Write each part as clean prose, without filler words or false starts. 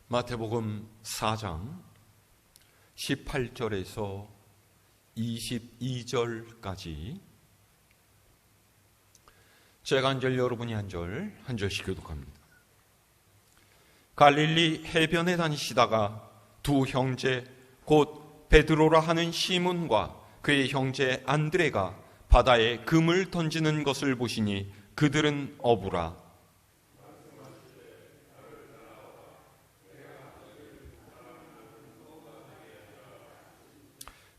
마태복음 4장 18절에서 22절까지 제가 한 절, 여러분이 한 절씩 교독합니다. 갈릴리 해변에 다니시다가 두 형제 곧 베드로라 하는 시몬과 그의 형제 안드레가 바다에 금을 던지는 것을 보시니 그들은 어부라.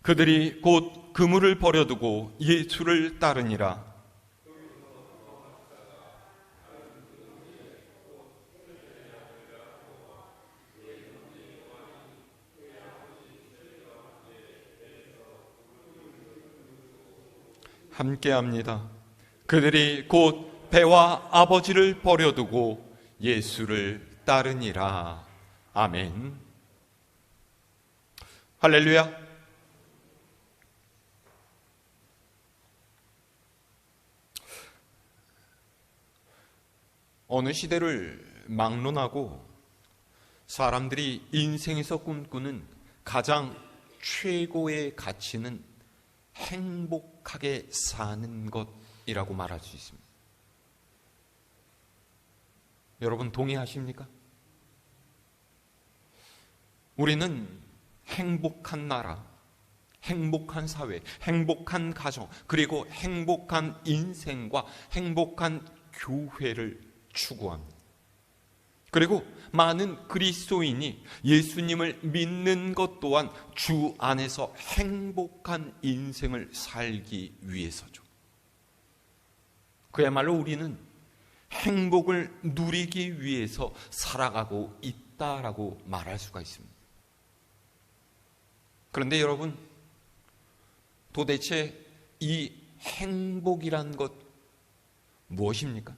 그들이 곧 그물을 버려두고 예수를 따르니라. 함께합니다. 그들이 곧 배와 아버지를 버려두고 예수를 따르니라. 아멘. 할렐루야. 어느 시대를 막론하고 사람들이 인생에서 꿈꾸는 가장 최고의 가치는 행복하게 사는 것이라고 말할 수 있습니다. 여러분 동의하십니까? 우리는 행복한 나라, 행복한 사회, 행복한 가정, 그리고 행복한 인생과 행복한 교회를 추구합니다. 그리고 많은 그리스도인이 예수님을 믿는 것 또한 주 안에서 행복한 인생을 살기 위해서죠. 그야말로 우리는 행복을 누리기 위해서 살아가고 있다라고 말할 수가 있습니다. 그런데 여러분, 도대체 이 행복이란 것 무엇입니까?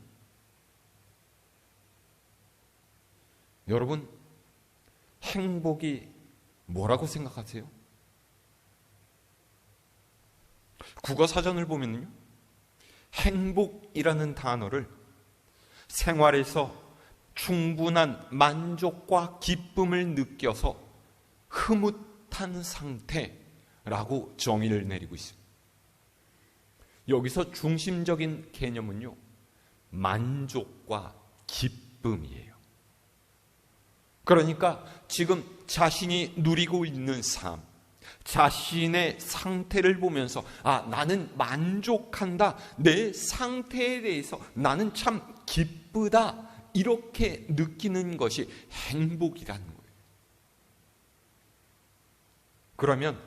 여러분, 행복이 뭐라고 생각하세요? 국어사전을 보면요, 행복이라는 단어를 생활에서 충분한 만족과 기쁨을 느껴서 흐뭇한 상태라고 정의를 내리고 있습니다. 여기서 중심적인 개념은요, 만족과 기쁨이에요. 그러니까 지금 자신이 누리고 있는 삶, 자신의 상태를 보면서 나는 만족한다, 내 상태에 대해서 나는 참 기쁘다, 이렇게 느끼는 것이 행복이라는 거예요. 그러면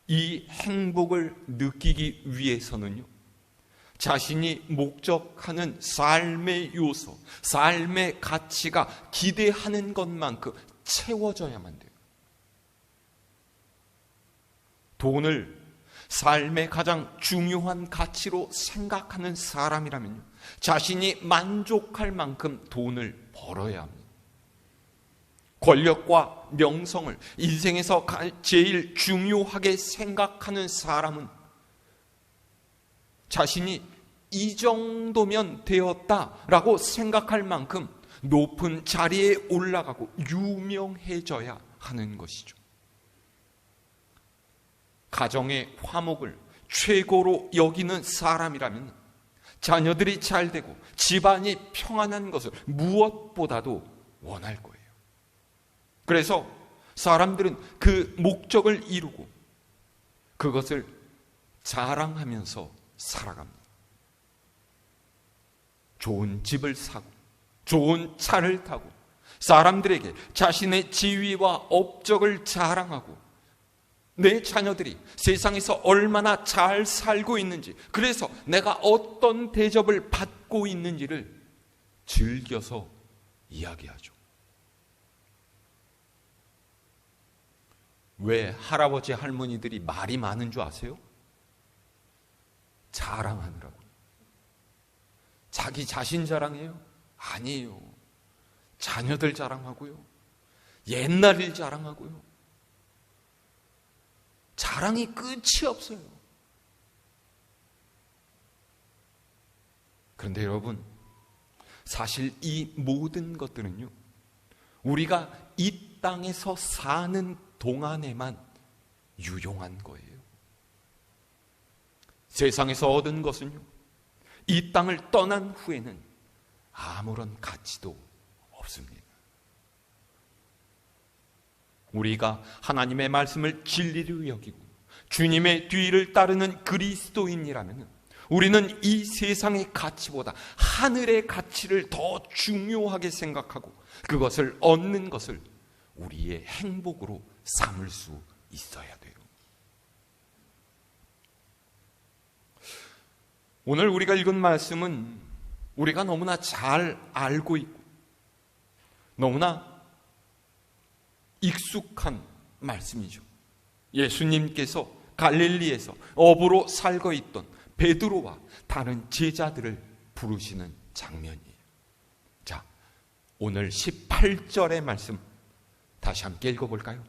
이 행복을 느끼기 위해서는요, 자신이 목적하는 삶의 요소, 삶의 가치가 기대하는 것만큼 채워져야만 돼요. 돈을 삶의 가장 중요한 가치로 생각하는 사람이라면요, 자신이 만족할 만큼 돈을 벌어야 합니다. 권력과 명성을 인생에서 제일 중요하게 생각하는 사람은 자신이 이 정도면 되었다라고 생각할 만큼 높은 자리에 올라가고 유명해져야 하는 것이죠. 가정의 화목을 최고로 여기는 사람이라면 자녀들이 잘 되고 집안이 평안한 것을 무엇보다도 원할 거예요. 그래서 사람들은 그 목적을 이루고 그것을 자랑하면서 살아갑니다. 좋은 집을 사고 좋은 차를 타고 사람들에게 자신의 지위와 업적을 자랑하고 내 자녀들이 세상에서 얼마나 잘 살고 있는지, 그래서 내가 어떤 대접을 받고 있는지를 즐겨서 이야기하죠. 왜 할아버지 할머니들이 말이 많은 줄 아세요? 자랑하느라고. 자기 자신 자랑해요? 아니에요. 자녀들 자랑하고요, 옛날 일 자랑하고요. 자랑이 끝이 없어요. 그런데 여러분, 사실 이 모든 것들은요, 우리가 이 땅에서 사는 동안에만 유용한 거예요. 세상에서 얻은 것은요, 이 땅을 떠난 후에는 아무런 가치도 없습니다. 우리가 하나님의 말씀을 진리로 여기고 주님의 뒤를 따르는 그리스도인이라면 우리는 이 세상의 가치보다 하늘의 가치를 더 중요하게 생각하고 그것을 얻는 것을 우리의 행복으로 삼을 수 있어야 돼요. 오늘 우리가 읽은 말씀은 우리가 너무나 잘 알고 있고 너무나 익숙한 말씀이죠. 예수님께서 갈릴리에서 어부로 살고 있던 베드로와 다른 제자들을 부르시는 장면이에요. 자, 오늘 18절의 말씀 다시 함께 읽어볼까요?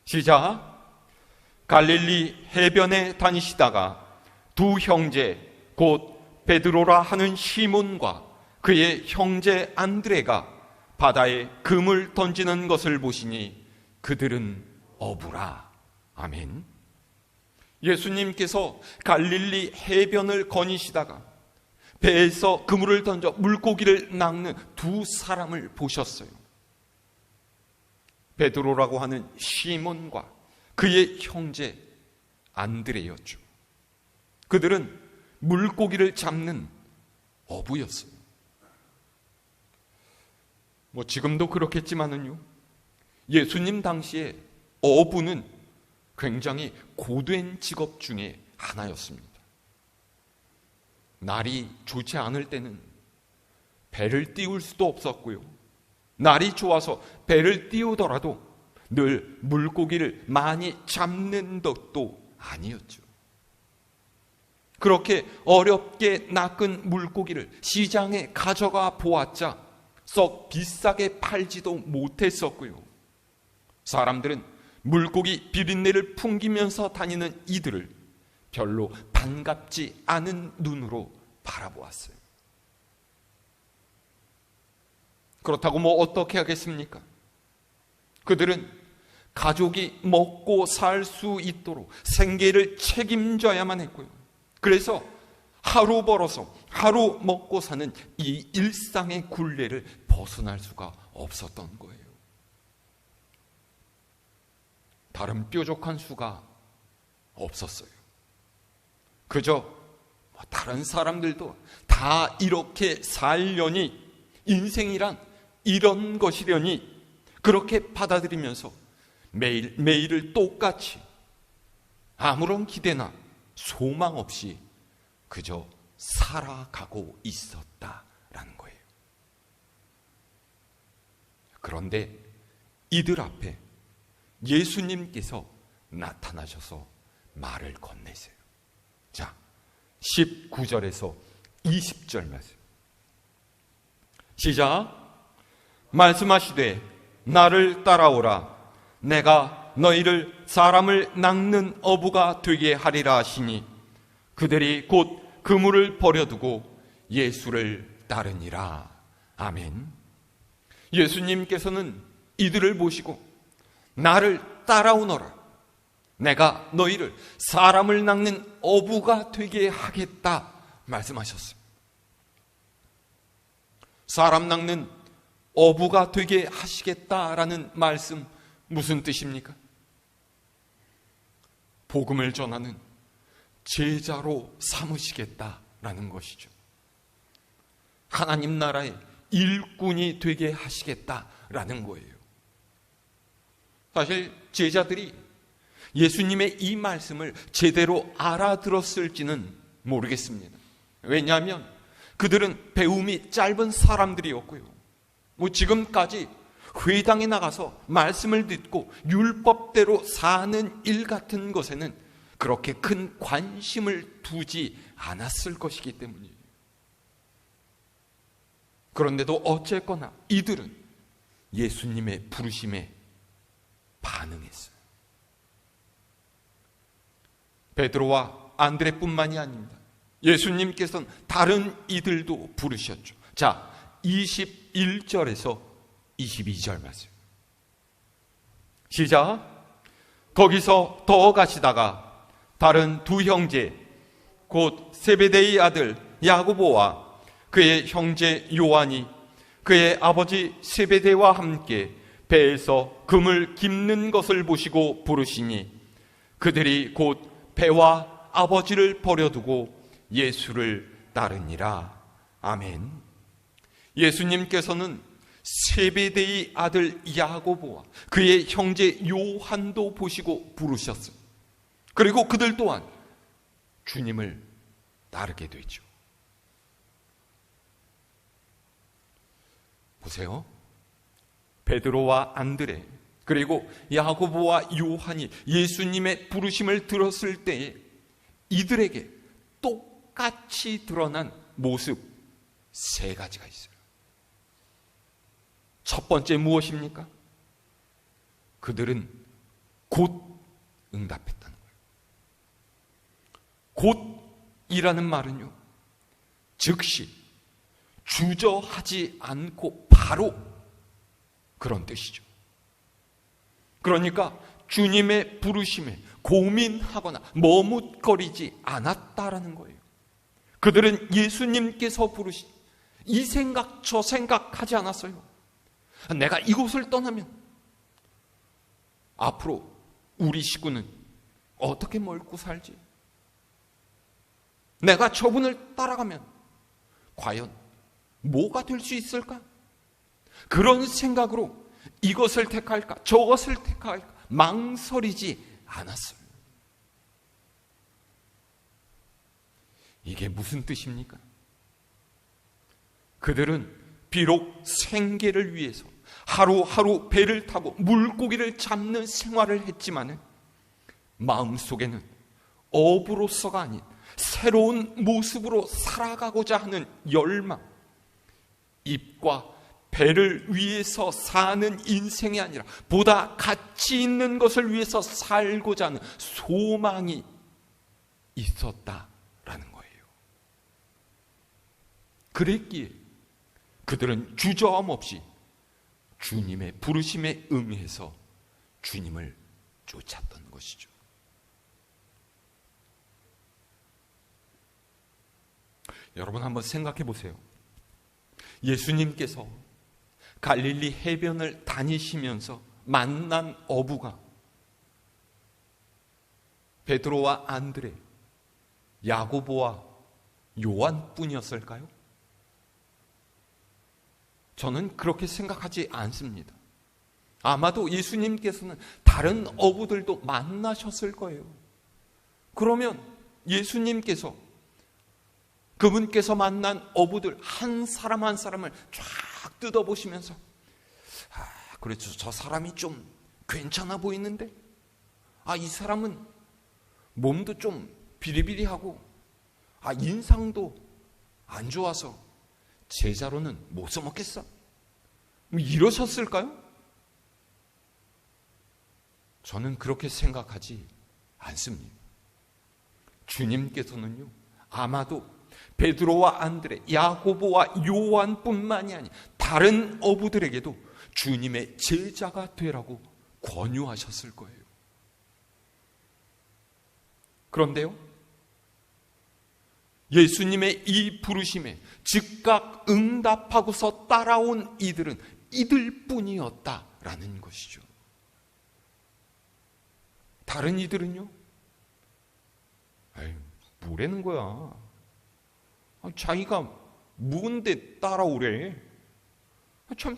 시작. 갈릴리 해변에 다니시다가 두 형제 곧 베드로라 하는 시몬과 그의 형제 안드레가 바다에 금을 던지는 것을 보시니 그들은 어부라. 아멘. 예수님께서 갈릴리 해변을 거니시다가 배에서 그물을 던져 물고기를 낚는 두 사람을 보셨어요. 베드로라고 하는 시몬과 그의 형제 안드레였죠. 그들은 물고기를 잡는 어부였어요. 지금도 그렇겠지만은요, 예수님 당시에 어부는 굉장히 고된 직업 중에 하나였습니다. 날이 좋지 않을 때는 배를 띄울 수도 없었고요, 날이 좋아서 배를 띄우더라도 늘 물고기를 많이 잡는 것도 아니었죠. 그렇게 어렵게 낚은 물고기를 시장에 가져가 보았자 썩 비싸게 팔지도 못했었고요, 사람들은 물고기 비린내를 풍기면서 다니는 이들을 별로 반갑지 않은 눈으로 바라보았어요. 그렇다고 어떻게 하겠습니까? 그들은 가족이 먹고 살 수 있도록 생계를 책임져야만 했고요, 그래서 하루 벌어서 하루 먹고 사는 이 일상의 굴레를 벗어날 수가 없었던 거예요. 다른 뾰족한 수가 없었어요. 그저 다른 사람들도 다 이렇게 살려니, 인생이란 이런 것이려니 그렇게 받아들이면서 매일매일을 똑같이 아무런 기대나 소망 없이 그저 살아가고 있었다라는 거예요. 그런데 이들 앞에 예수님께서 나타나셔서 말을 건네세요. 자, 19절에서 20절 말씀. 시작. 말씀하시되 나를 따라오라. 내가 너희를 사람을 낚는 어부가 되게 하리라 하시니 그들이 곧 그물을 버려두고 예수를 따르니라. 아멘. 예수님께서는 이들을 보시고 나를 따라오너라. 내가 너희를 사람을 낚는 어부가 되게 하겠다 말씀하셨어요. 사람 낚는 어부가 되게 하시겠다라는 말씀 무슨 뜻입니까? 복음을 전하는 제자로 삼으시겠다라는 것이죠. 하나님 나라의 일꾼이 되게 하시겠다라는 거예요. 사실 제자들이 예수님의 이 말씀을 제대로 알아들었을지는 모르겠습니다. 왜냐하면 그들은 배움이 짧은 사람들이었고요, 지금까지 회당에 나가서 말씀을 듣고 율법대로 사는 일 같은 것에는 그렇게 큰 관심을 두지 않았을 것이기 때문이에요. 그런데도 어쨌거나 이들은 예수님의 부르심에 반응했어요. 베드로와 안드레뿐만이 아닙니다. 예수님께서는 다른 이들도 부르셨죠. 자, 21절에서 22절 말씀. 시작. 거기서 더 가시다가 다른 두 형제 곧 세베데의 아들 야고보와 그의 형제 요한이 그의 아버지 세베데와 함께 배에서 금을 깁는 것을 보시고 부르시니 그들이 곧 배와 아버지를 버려두고 예수를 따르니라. 아멘. 예수님께서는 세베데의 아들 야고보와 그의 형제 요한도 보시고 부르셨어요. 그리고 그들 또한 주님을 따르게 되죠. 보세요. 베드로와 안드레 그리고 야고보와 요한이 예수님의 부르심을 들었을 때에 이들에게 똑같이 드러난 모습 세 가지가 있어요. 첫 번째 무엇입니까? 그들은 곧 응답했다는 거예요. 곧이라는 말은요, 즉시 주저하지 않고 바로 그런 뜻이죠. 그러니까 주님의 부르심에 고민하거나 머뭇거리지 않았다라는 거예요. 그들은 예수님께서 부르신 이 생각 저 생각하지 않았어요. 내가 이곳을 떠나면 앞으로 우리 식구는 어떻게 먹고 살지? 내가 저분을 따라가면 과연 뭐가 될 수 있을까? 그런 생각으로 이것을 택할까 저것을 택할까 망설이지 않았어요. 이게 무슨 뜻입니까? 그들은 비록 생계를 위해서 하루하루 배를 타고 물고기를 잡는 생활을 했지만 마음속에는 어부로서가 아닌 새로운 모습으로 살아가고자 하는 열망, 입과 배를 위해서 사는 인생이 아니라 보다 가치 있는 것을 위해서 살고자 하는 소망이 있었다라는 거예요. 그랬기에 그들은 주저함 없이 주님의 부르심에 응해서 주님을 쫓았던 것이죠. 여러분 한번 생각해 보세요. 예수님께서 갈릴리 해변을 다니시면서 만난 어부가 베드로와 안드레, 야고보와 요한뿐이었을까요? 저는 그렇게 생각하지 않습니다. 아마도 예수님께서는 다른 어부들도 만나셨을 거예요. 그러면 예수님께서 그분께서 만난 어부들 한 사람 한 사람을 쫙 뜯어보시면서 그렇죠. 저 사람이 좀 괜찮아 보이는데 이 사람은 몸도 좀 비리비리하고 인상도 안 좋아서 제자로는 못 써먹겠어. 이러셨을까요? 저는 그렇게 생각하지 않습니다. 주님께서는요, 아마도 베드로와 안드레, 야고보와 요한뿐만이 아닌 다른 어부들에게도 주님의 제자가 되라고 권유하셨을 거예요. 그런데요, 예수님의 이 부르심에 즉각 응답하고서 따라온 이들은 이들뿐이었다라는 것이죠. 다른 이들은요, 뭐라는 거야? 자기가 뭔데 따라오래? 참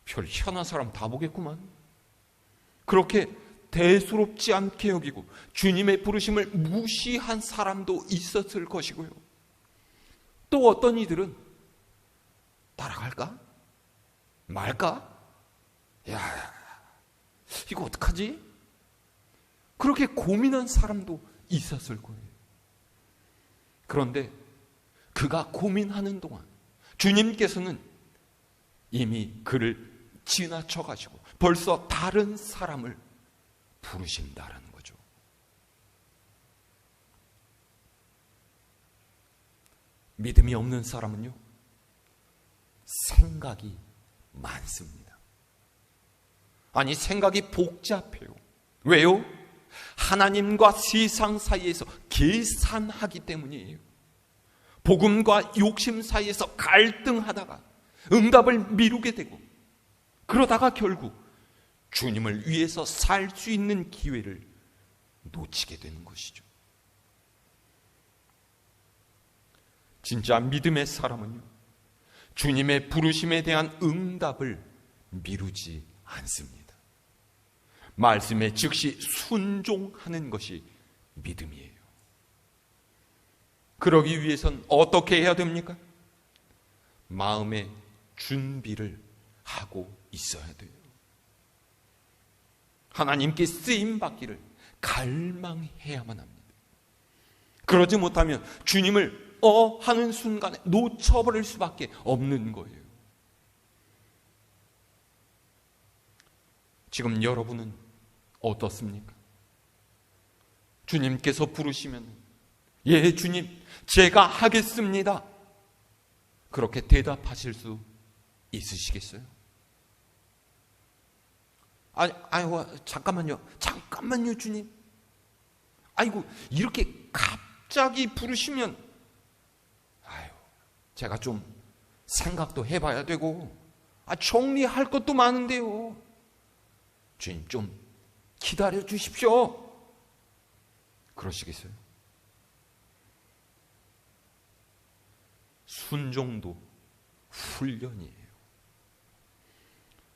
별 희한한 사람 다 보겠구만. 그렇게 대수롭지 않게 여기고 주님의 부르심을 무시한 사람도 있었을 것이고요. 또 어떤 이들은 따라갈까? 말까? 야, 이거 어떡하지? 그렇게 고민한 사람도 있었을 거예요. 그런데 그가 고민하는 동안 주님께서는 이미 그를 지나쳐가지고 벌써 다른 사람을 부르신다라는 거죠. 믿음이 없는 사람은요, 생각이 많습니다. 아니, 생각이 복잡해요. 왜요? 하나님과 세상 사이에서 계산하기 때문이에요. 복음과 욕심 사이에서 갈등하다가 응답을 미루게 되고, 그러다가 결국 주님을 위해서 살 수 있는 기회를 놓치게 되는 것이죠. 진짜 믿음의 사람은요, 주님의 부르심에 대한 응답을 미루지 않습니다. 말씀에 즉시 순종하는 것이 믿음이에요. 그러기 위해선 어떻게 해야 됩니까? 마음의 준비를 하고 있어야 돼요. 하나님께 쓰임받기를 갈망해야만 합니다. 그러지 못하면 주님을 하는 순간에 놓쳐버릴 수밖에 없는 거예요. 지금 여러분은 어떻습니까? 주님께서 부르시면 예, 주님, 제가 하겠습니다, 그렇게 대답하실 수 있으시겠어요? 아이고, 잠깐만요, 주님. 아이고, 이렇게 갑자기 부르시면, 제가 좀 생각도 해봐야 되고, 정리할 것도 많은데요. 주님, 좀 기다려 주십시오. 그러시겠어요? 순종도 훈련이에요.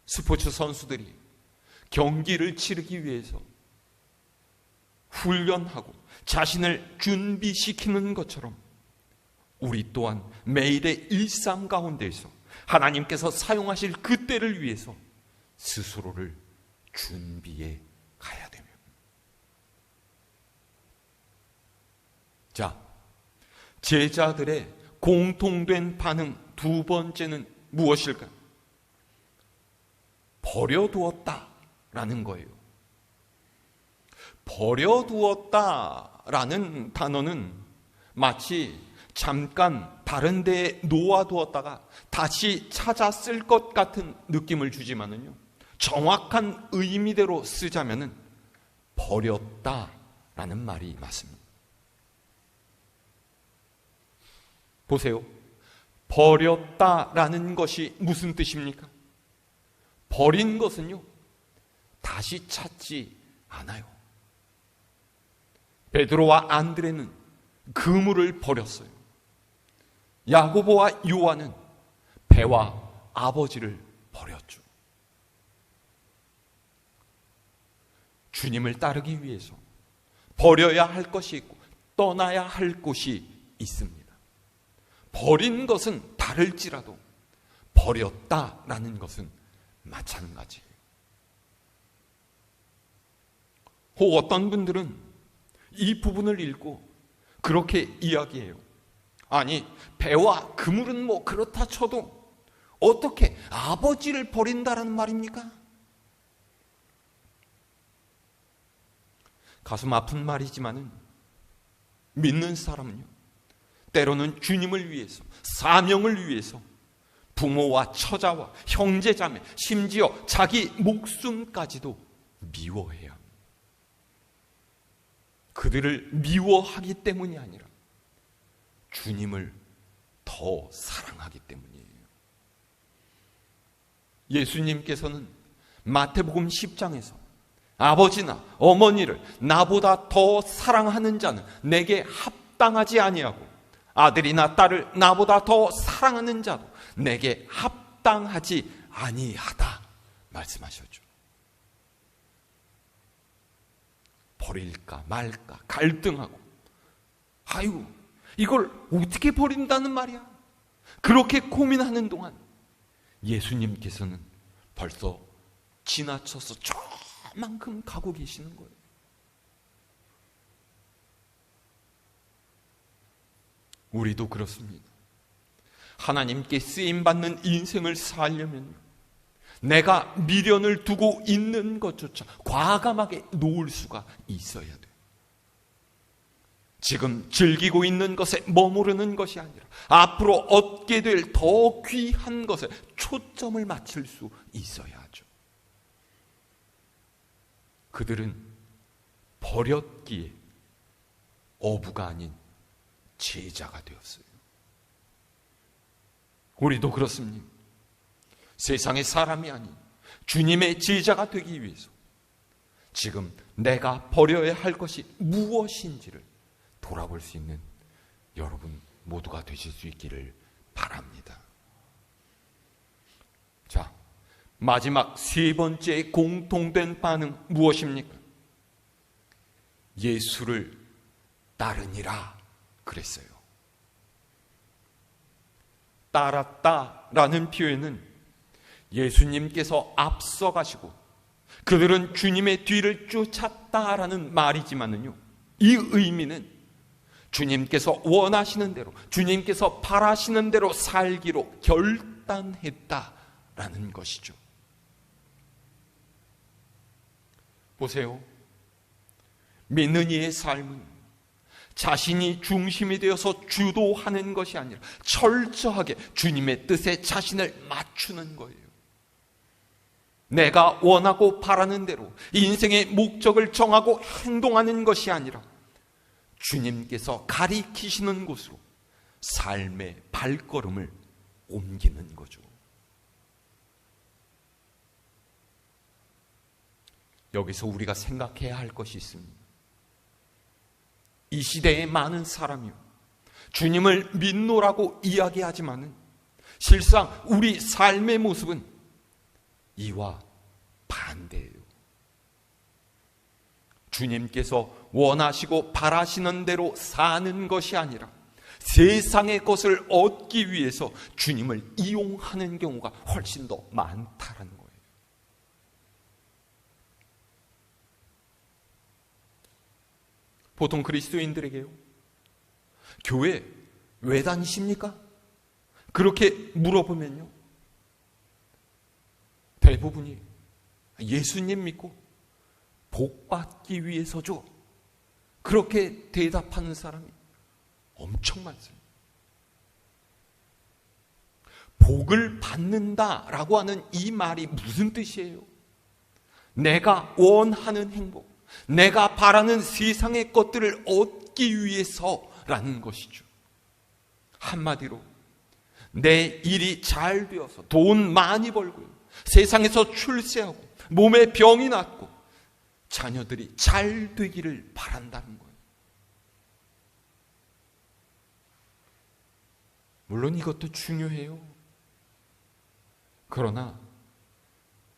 스포츠 선수들이 경기를 치르기 위해서 훈련하고 자신을 준비시키는 것처럼 우리 또한 매일의 일상 가운데에서 하나님께서 사용하실 그 때를 위해서 스스로를 준비해 가야 됩니다. 자, 제자들의 공통된 반응 두 번째는 무엇일까요? 버려두었다라는 거예요. 버려두었다라는 단어는 마치 잠깐 다른 데에 놓아두었다가 다시 찾아 쓸 것 같은 느낌을 주지만은요, 정확한 의미대로 쓰자면은 버렸다라는 말이 맞습니다. 보세요. 버렸다라는 것이 무슨 뜻입니까? 버린 것은요, 다시 찾지 않아요. 베드로와 안드레는 그물을 버렸어요. 야고보와 요한은 배와 아버지를 버렸죠. 주님을 따르기 위해서 버려야 할 것이 있고 떠나야 할 곳이 있습니다. 버린 것은 다를지라도 버렸다라는 것은 마찬가지예요. 혹 어떤 분들은 이 부분을 읽고 그렇게 이야기해요. 아니, 배와 그물은 뭐 그렇다 쳐도 어떻게 아버지를 버린다라는 말입니까? 가슴 아픈 말이지만은 믿는 사람은요, 때로는 주님을 위해서, 사명을 위해서 부모와 처자와 형제자매, 심지어 자기 목숨까지도 미워해야 합니다. 그들을 미워하기 때문이 아니라 주님을 더 사랑하기 때문이에요. 예수님께서는 마태복음 10장에서 아버지나 어머니를 나보다 더 사랑하는 자는 내게 합당하지 아니하고 아들이나 딸을 나보다 더 사랑하는 자도 내게 합당하지 아니하다 말씀하셨죠. 버릴까 말까 갈등하고, 아이고, 이걸 어떻게 버린다는 말이야? 그렇게 고민하는 동안 예수님께서는 벌써 지나쳐서 저만큼 가고 계시는 거예요. 우리도 그렇습니다. 하나님께 쓰임받는 인생을 살려면 내가 미련을 두고 있는 것조차 과감하게 놓을 수가 있어야 돼요. 지금 즐기고 있는 것에 머무르는 것이 아니라 앞으로 얻게 될 더 귀한 것에 초점을 맞출 수 있어야 하죠. 그들은 버렸기에 어부가 아닌 제자가 되었어요. 우리도 그렇습니다. 세상의 사람이 아닌 주님의 제자가 되기 위해서 지금 내가 버려야 할 것이 무엇인지를 돌아볼 수 있는 여러분 모두가 되실 수 있기를 바랍니다. 자, 마지막 세 번째 공통된 반응 무엇입니까? 예수를 따르니라 그랬어요. 따랐다라는 표현은 예수님께서 앞서가시고 그들은 주님의 뒤를 쫓았다라는 말이지만은요, 이 의미는 주님께서 원하시는 대로, 주님께서 바라시는 대로 살기로 결단했다라는 것이죠. 보세요. 믿는 이의 삶은 자신이 중심이 되어서 주도하는 것이 아니라 철저하게 주님의 뜻에 자신을 맞추는 거예요. 내가 원하고 바라는 대로 인생의 목적을 정하고 행동하는 것이 아니라 주님께서 가리키시는 곳으로 삶의 발걸음을 옮기는 거죠. 여기서 우리가 생각해야 할 것이 있습니다. 이 시대에 많은 사람이요, 주님을 믿노라고 이야기하지만은 실상 우리 삶의 모습은 이와 반대예요. 주님께서 원하시고 바라시는 대로 사는 것이 아니라 세상의 것을 얻기 위해서 주님을 이용하는 경우가 훨씬 더 많다라는 거예요. 보통 그리스도인들에게요, 교회 왜 다니십니까? 그렇게 물어보면요, 대부분이 예수님 믿고 복 받기 위해서죠, 그렇게 대답하는 사람이 엄청 많습니다. 복을 받는다라고 하는 이 말이 무슨 뜻이에요? 내가 원하는 행복, 내가 바라는 세상의 것들을 얻기 위해서라는 것이죠. 한마디로 내 일이 잘 되어서 돈 많이 벌고 세상에서 출세하고 몸에 병이 낫고 자녀들이 잘 되기를 바란다는 거예요. 물론 이것도 중요해요. 그러나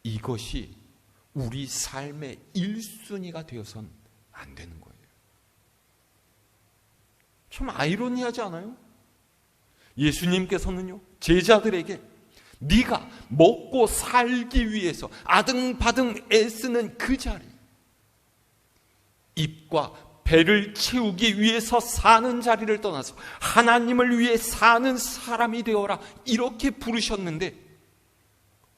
이것이 우리 삶의 1순위가 되어서는 안 되는 거예요. 참 아이러니하지 않아요? 예수님께서는요, 제자들에게 네가 먹고 살기 위해서 아등바등 애쓰는 그 자리, 입과 배를 채우기 위해서 사는 자리를 떠나서 하나님을 위해 사는 사람이 되어라, 이렇게 부르셨는데,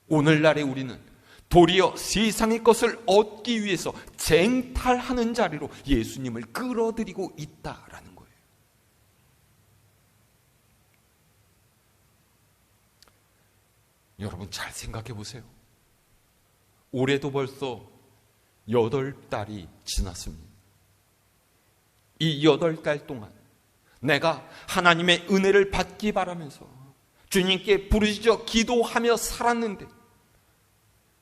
오늘날의 우리는 도리어 세상의 것을 얻기 위해서 쟁탈하는 자리로 예수님을 끌어들이고 있다라는 거예요. 여러분 잘 생각해 보세요. 올해도 벌써 8달이 지났습니다. 이 8달 동안 내가 하나님의 은혜를 받기 바라면서 주님께 부르짖어 기도하며 살았는데,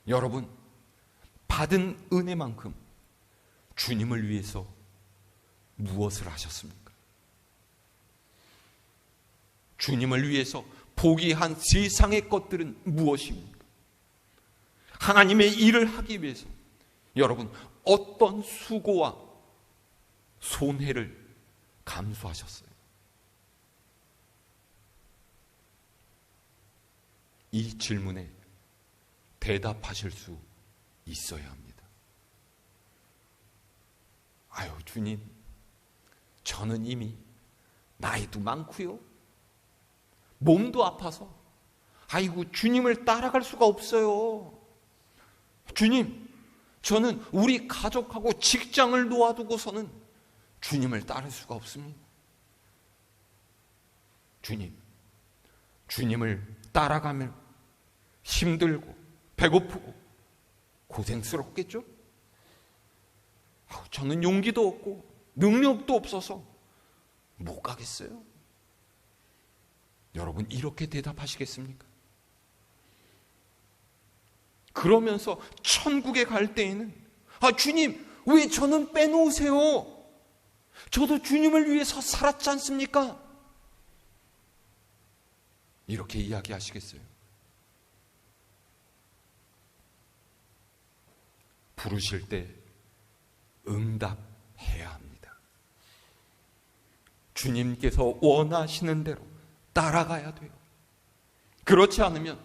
여러분 받은 은혜만큼 주님을 위해서 무엇을 하셨습니까? 주님을 위해서 포기한 세상의 것들은 무엇입니까? 하나님의 일을 하기 위해서 여러분 어떤 수고와 손해를 감수하셨어요? 이 질문에 대답하실 수 있어야 합니다. 아유, 주님, 저는 이미 나이도 많고요, 몸도 아파서 아이고 주님을 따라갈 수가 없어요. 주님, 저는 우리 가족하고 직장을 놓아두고서는 주님을 따를 수가 없습니다. 주님을 따라가면 힘들고 배고프고 고생스럽겠죠? 저는 용기도 없고 능력도 없어서 못 가겠어요. 여러분, 이렇게 대답하시겠습니까? 그러면서 천국에 갈 때에는 주님, 왜 저는 빼놓으세요? 저도 주님을 위해서 살았지 않습니까? 이렇게 이야기하시겠어요? 부르실 때 응답해야 합니다. 주님께서 원하시는 대로 따라가야 돼요. 그렇지 않으면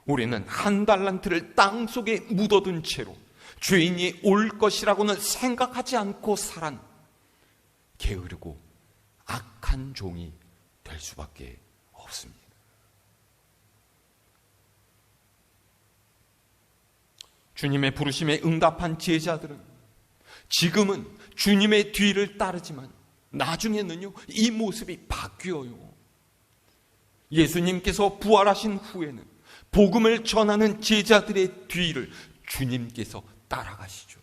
우리는 한 달란트를 땅속에 묻어둔 채로 주인이 올 것이라고는 생각하지 않고 살한 게으르고 악한 종이 될 수밖에 없습니다. 주님의 부르심에 응답한 제자들은 지금은 주님의 뒤를 따르지만 나중에는요, 이 모습이 바뀌어요. 예수님께서 부활하신 후에는 복음을 전하는 제자들의 뒤를 주님께서 따라가시죠.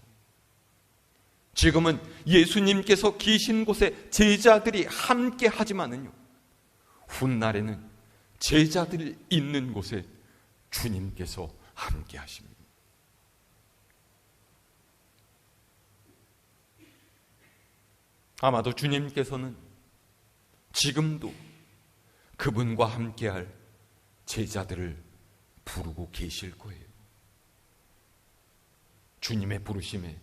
지금은 예수님께서 계신 곳에 제자들이 함께 하지만은요, 훗날에는 제자들이 있는 곳에 주님께서 함께 하십니다. 아마도 주님께서는 지금도 그분과 함께할 제자들을 부르고 계실 거예요. 주님의 부르심에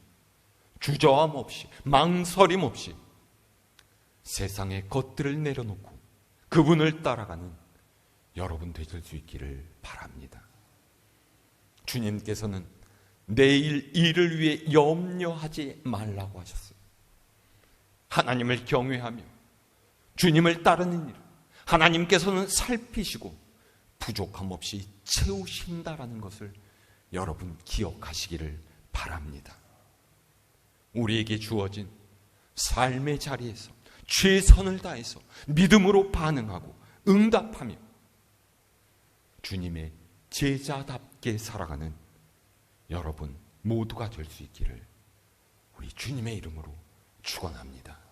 주저함 없이 망설임 없이 세상의 것들을 내려놓고 그분을 따라가는 여러분 되실 수 있기를 바랍니다. 주님께서는 내일 일을 위해 염려하지 말라고 하셨어요. 하나님을 경외하며 주님을 따르는 일, 하나님께서는 살피시고 부족함 없이 채우신다라는 것을 여러분 기억하시기를 바랍니다. 우리에게 주어진 삶의 자리에서 최선을 다해서 믿음으로 반응하고 응답하며 주님의 제자답게 살아가는 여러분 모두가 될 수 있기를 우리 주님의 이름으로 축원합니다.